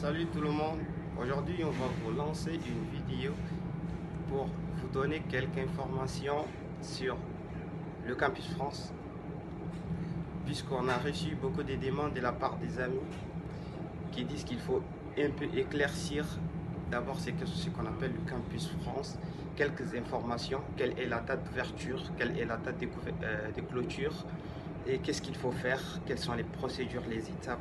Salut tout le monde, aujourd'hui on va vous lancer une vidéo pour vous donner quelques informations sur le Campus France, puisqu'on a reçu beaucoup de demandes de la part des amis qui disent qu'il faut un peu éclaircir d'abord ce qu'on appelle le Campus France, quelques informations, quelle est la date d'ouverture, quelle est la date de clôture et qu'est-ce qu'il faut faire, quelles sont les procédures, les étapes.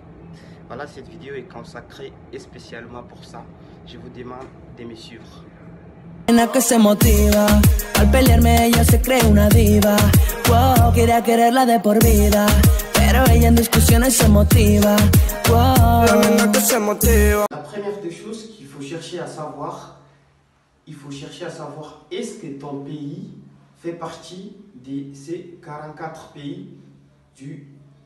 Voilà, cette vidéo est consacrée spécialement pour ça. Je vous demande de me suivre. Que se motiva al pelearme ella se cree una diva. Wow, quería quererla de por vida, pero ella en discusiones se motiva. Wow. La nena que se motiva. La première des choses qu'il faut chercher à savoir, est-ce que ton pays fait partie de ces 44 pays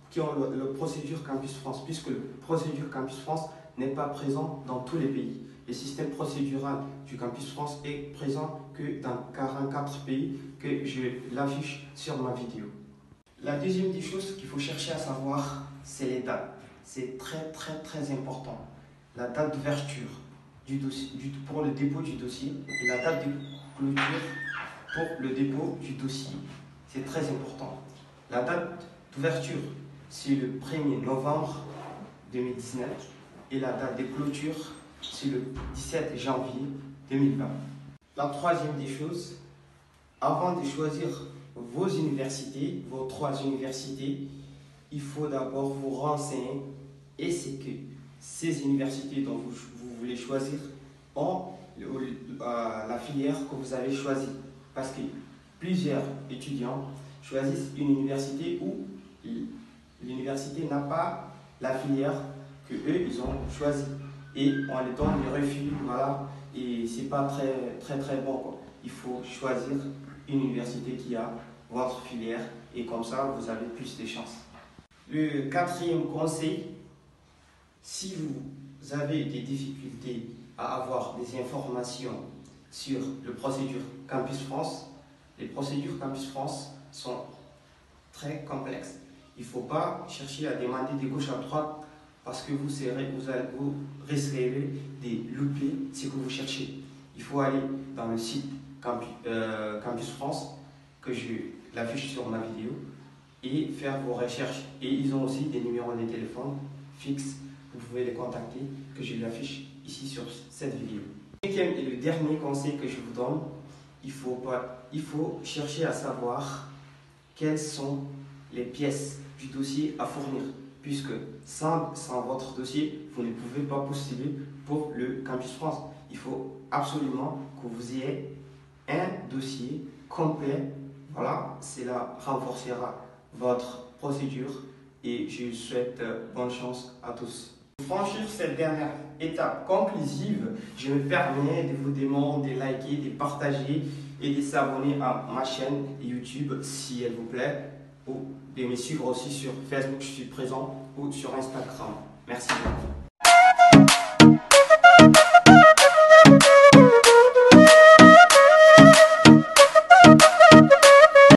qui ont le procédure Campus France, puisque le procédure Campus France n'est pas présent dans tous les pays. Le système procédural du Campus France est présent que dans 44 pays que je l'affiche sur ma vidéo. La deuxième des choses qu'il faut chercher à savoir, c'est les dates. C'est très important. La date d'ouverture du dossier, pour le dépôt du dossier et la date de clôture pour le dépôt du dossier. C'est très important. La date d'ouverture, c'est le 1er novembre 2019 et la date de clôture, c'est le 17 janvier 2020. La troisième des choses, avant de choisir vos universités, vos 3 universités, il faut d'abord vous renseigner et c'est que ces universités dont vous voulez choisir ont la filière que vous avez choisie. Parce que plusieurs étudiants choisissent une université où l'université n'a pas la filière que eux ils ont choisi et on les donne des refus, voilà, et c'est pas très bon quoi. Il faut choisir une université qui a votre filière et comme ça vous avez plus de chances. Le quatrième conseil, si vous avez des difficultés à avoir des informations sur le procédure Campus France, les procédures Campus France sont très complexes. Il ne faut pas chercher à demander de gauche à droite parce que vous risquez de louper ce que vous cherchez. Il faut aller dans le site Campus France, que je l'affiche sur ma vidéo, et faire vos recherches. Et ils ont aussi des numéros de téléphone fixes, vous pouvez les contacter, que je l'affiche ici sur cette vidéo. Le 5e et le dernier conseil que je vous donne, il faut chercher à savoir quelles sont les pièces du dossier à fournir, puisque sans votre dossier, vous ne pouvez pas postuler pour le Campus France. Il faut absolument que vous ayez un dossier complet. Voilà, cela renforcera votre procédure et je vous souhaite bonne chance à tous. Pour franchir cette dernière étape conclusive, je me permets de vous demander de liker, de partager et de s'abonner à ma chaîne YouTube si elle vous plaît, ou de me suivre aussi sur Facebook, je suis présent, ou sur Instagram. Merci beaucoup.